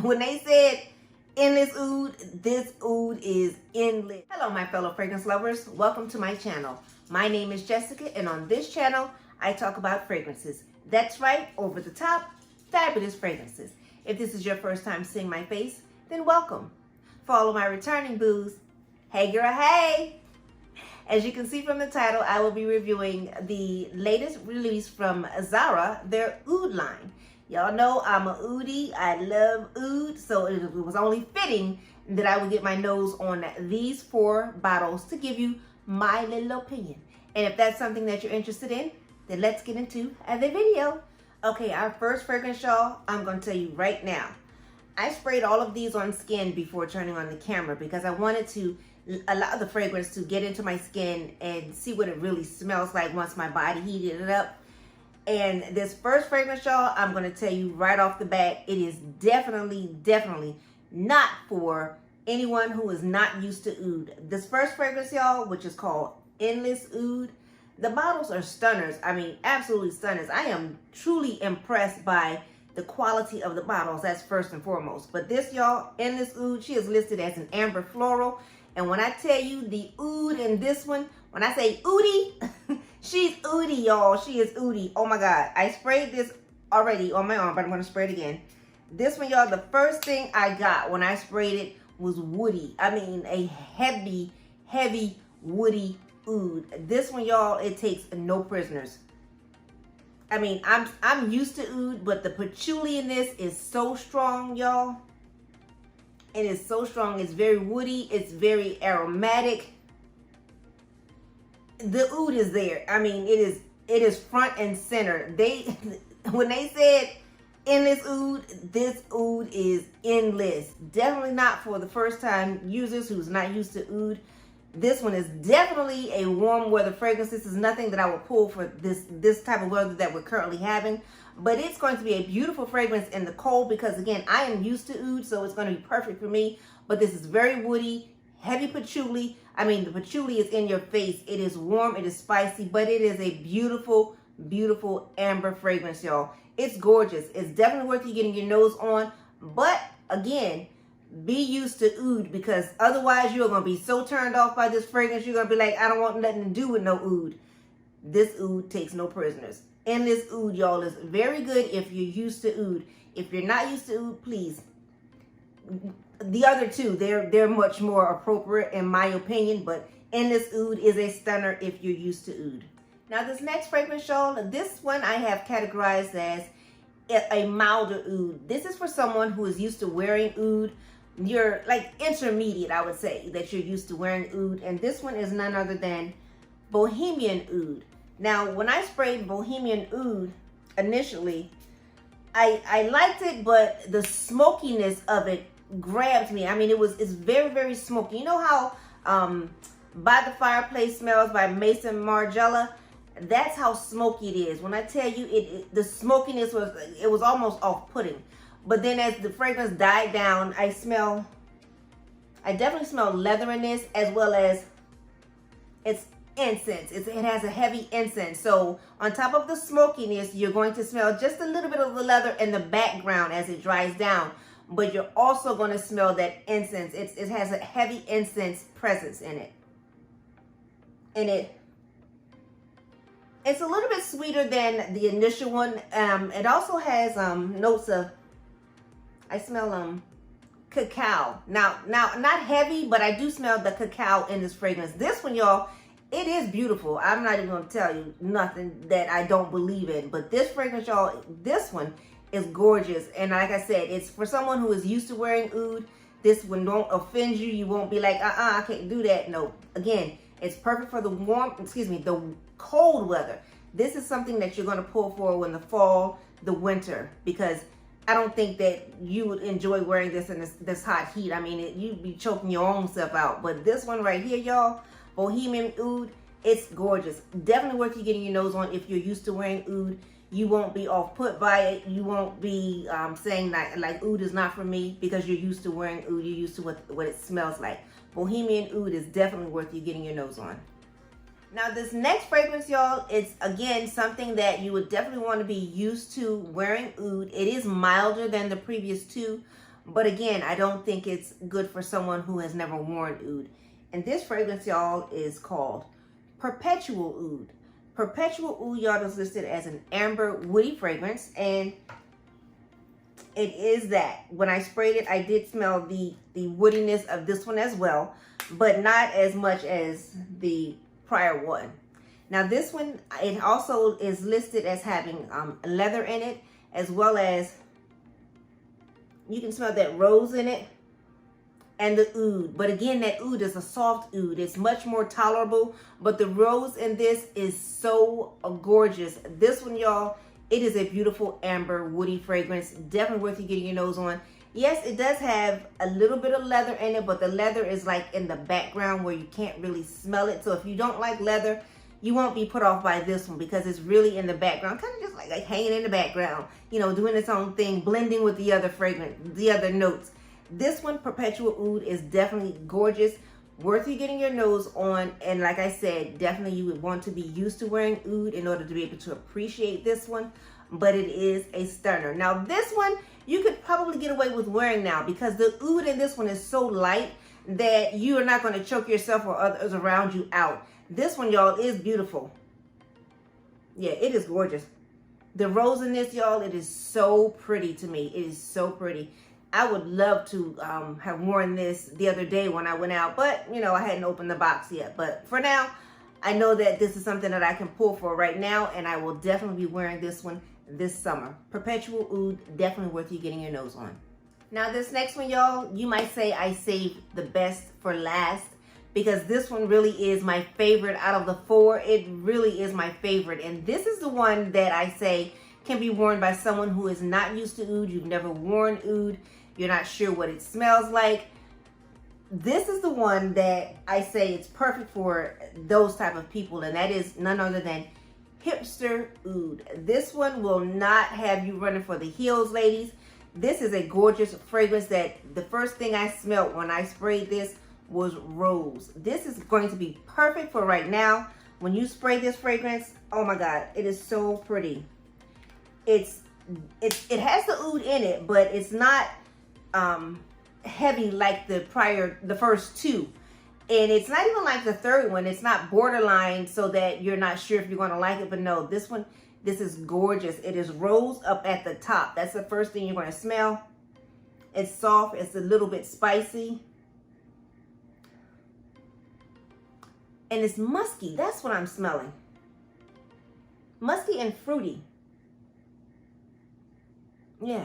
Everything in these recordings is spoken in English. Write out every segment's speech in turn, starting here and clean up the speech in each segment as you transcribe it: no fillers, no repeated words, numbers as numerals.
When they said endless oud, this oud is endless. Hello, my fellow fragrance lovers. Welcome to my channel. My name is Jessica, and on this channel, I talk about fragrances. That's right, over the top, fabulous fragrances. If this is your first time seeing my face, then welcome. For all of my returning boos, hey girl, hey! As you can see from the title, I will be reviewing the latest release from Zara, their oud line. Y'all know I'm a oudie. I love oud, so it was only fitting that I would get my nose on these 4 bottles to give you my little opinion. And if that's something that you're interested in, then let's get into the video. Okay, our first fragrance, y'all, I'm going to tell you right now. I sprayed all of these on skin before turning on the camera because I wanted to allow the fragrance to get into my skin and see what it really smells like once my body heated it up. And this first fragrance, y'all, I'm going to tell you right off the bat, it is definitely not for anyone who is not used to oud. This first fragrance, y'all, which is called Endless Oud, the bottles are stunners. I mean, absolutely stunners. I am truly impressed by the quality of the bottles. That's first and foremost. But this, y'all, Endless Oud, she is listed as an amber floral. And when I tell you the oud in this one, when I say oudie, she's oudie, y'all. She is oudie. Oh my God. I sprayed this already on my arm, but I'm going to spray it again. This one, y'all, the first thing I got when I sprayed it was woody. I mean, a heavy woody oud. This one, y'all, it takes no prisoners. I mean, I'm used to oud, but the patchouli in this is so strong, y'all. It is so strong. It's very woody. It's very aromatic. The oud is there. I mean, it is front and center. When they said endless oud, this oud is endless. Definitely not for the first time users who's not used to oud. This one is definitely a warm weather fragrance. This is nothing that I would pull for this type of weather that we're currently having. But it's going to be a beautiful fragrance in the cold because, again, I am used to oud, so it's going to be perfect for me. But this is very woody, heavy patchouli. I mean, the patchouli is in your face. It is warm, it is spicy, but it is a beautiful amber fragrance, y'all. It's gorgeous. It's definitely worth you getting your nose on. But, again, be used to oud because otherwise you're going to be so turned off by this fragrance, you're going to be like, I don't want nothing to do with no oud. This oud takes no prisoners. Endless oud, y'all, is very good if you're used to oud. If you're not used to oud, please. The other two, they're much more appropriate in my opinion, but Endless Oud is a stunner if you're used to oud. Now this next fragrance, y'all, this one I have categorized as a milder oud. This is for someone who is used to wearing oud. You're like intermediate, I would say, that you're used to wearing oud. And this one is none other than Bohemian Oud. Now, when I sprayed Bohemian Oud initially, I liked it, but the smokiness of it grabbed me. I mean, it's very smoky. You know how By the Fireplace smells by Mason Margiela? That's how smoky it is. When I tell you, the smokiness was almost off-putting. But then as the fragrance died down, I definitely smell leather in this, as well as it's incense. It has a heavy incense. So on top of the smokiness, you're going to smell just a little bit of the leather in the background as it dries down. But you're also going to smell that incense. It has a heavy incense presence in it. And it's a little bit sweeter than the initial one. It also has notes of, I smell cacao. Now not heavy, but I do smell the cacao in this fragrance. This one, y'all, it is beautiful. I'm not even going to tell you nothing that I don't believe in. But this fragrance, y'all, this one is gorgeous. And like I said, it's for someone who is used to wearing oud. This one won't offend you. You won't be like, I can't do that. No. Again, it's perfect for the cold weather. This is something that you're going to pull for in the fall, the winter, because I don't think that you would enjoy wearing this in this hot heat. I mean, you'd be choking your own self out. But this one right here, y'all, Bohemian Oud, it's gorgeous. Definitely worth you getting your nose on if you're used to wearing oud. You won't be off-put by it. You won't be saying like oud is not for me because you're used to wearing oud. You're used to what it smells like. Bohemian Oud is definitely worth you getting your nose on. Now this next fragrance, y'all, it's again something that you would definitely want to be used to wearing oud. It is milder than the previous two, but again, I don't think it's good for someone who has never worn oud. And this fragrance, y'all, is called Perpetual Oud. Perpetual Oud, y'all, is listed as an amber woody fragrance, and it is that. When I sprayed it, I did smell the woodiness of this one as well, but not as much as the prior one. Now this one, it also is listed as having leather in it, as well as you can smell that rose in it and the oud. But again, that oud is a soft oud. It's much more tolerable, but the rose in this is so gorgeous. This one, y'all, it is a beautiful amber woody fragrance. Definitely worth you getting your nose on. Yes, it does have a little bit of leather in it, but the leather is like in the background where you can't really smell it. So if you don't like leather, you won't be put off by this one because it's really in the background, kind of just like hanging in the background, you know, doing its own thing, blending with the other fragrance, the other notes. This one, Perpetual Oud, is definitely gorgeous, worth you getting your nose on. And like I said, definitely you would want to be used to wearing oud in order to be able to appreciate this one, but it is a stunner. Now this one, you could probably get away with wearing now because the oud in this one is so light that you are not going to choke yourself or others around you out. This one, y'all, is beautiful. Yeah, it is gorgeous. The rose in this, y'all, it is so pretty to me. It is so pretty. I would love to have worn this the other day when I went out, but, you know, I hadn't opened the box yet. But for now, I know that this is something that I can pull for right now, and I will definitely be wearing this one this summer. Perpetual Oud, definitely worth you getting your nose on. Now this next one, y'all, you might say I saved the best for last because this one really is my favorite out of the four. It really is my favorite. And this is the one that I say can be worn by someone who is not used to oud. You've never worn oud. You're not sure what it smells like. This is the one that I say it's perfect for those type of people, and that is none other than Hipster Food. This one will not have you running for the hills, ladies. This is a gorgeous fragrance that the first thing I smelled when I sprayed this was rose. This is going to be perfect for right now. When you spray this fragrance, oh my God, it is so pretty. It has the oud in it, but it's not heavy like the first two. And it's not even like the third one. It's not borderline so that you're not sure if you're going to like it. But no, this one, this is gorgeous. It is rose up at the top. That's the first thing you're going to smell. It's soft. It's a little bit spicy. And it's musky. That's what I'm smelling. Musky and fruity. Yeah.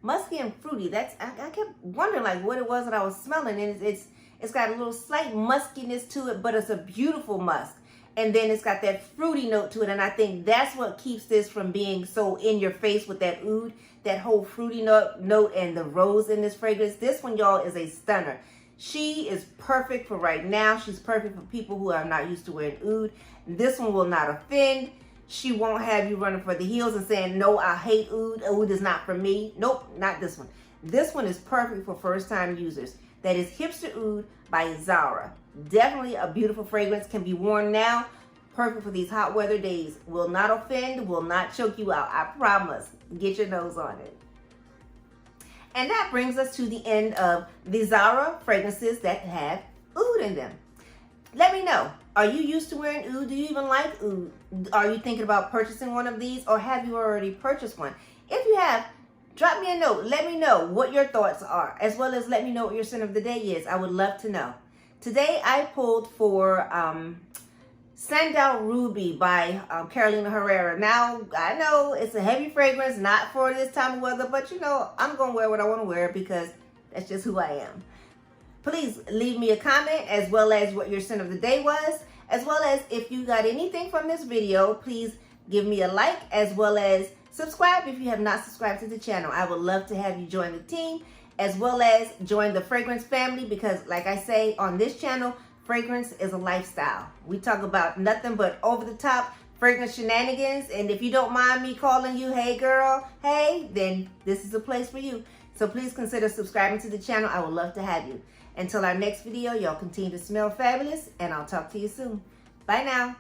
Musky and fruity. That's I kept wondering like what it was that I was smelling. And it's got a little slight muskiness to it, but it's a beautiful musk. And then it's got that fruity note to it. And I think that's what keeps this from being so in your face with that oud, that whole fruity note and the rose in this fragrance. This one, y'all, is a stunner. She is perfect for right now. She's perfect for people who are not used to wearing oud. This one will not offend. She won't have you running for the hills and saying, no, I hate oud. Oud is not for me. Nope, not this one. This one is perfect for first-time users. That is Hipster Oud by Zara. Definitely a beautiful fragrance. Can be worn now. Perfect for these hot weather days. Will not offend. Will not choke you out. I promise. Get your nose on it. And that brings us to the end of the Zara fragrances that have oud in them. Let me know. Are you used to wearing oud? Do you even like oud? Are you thinking about purchasing one of these, or have you already purchased one? If you have, drop me a note. Let me know what your thoughts are, as well as let me know what your scent of the day is. I would love to know. Today I pulled for Sandal Ruby by Carolina Herrera. Now, I know it's a heavy fragrance, not for this time of weather, but you know, I'm going to wear what I want to wear because that's just who I am. Please leave me a comment as well as what your scent of the day was, as well as if you got anything from this video, please give me a like as well as subscribe if you have not subscribed to the channel. I would love to have you join the team as well as join the fragrance family because like I say on this channel, fragrance is a lifestyle. We talk about nothing but over the top fragrance shenanigans, and if you don't mind me calling you, hey girl, hey, then this is a place for you. So please consider subscribing to the channel. I would love to have you. Until our next video, y'all continue to smell fabulous, and I'll talk to you soon. Bye now.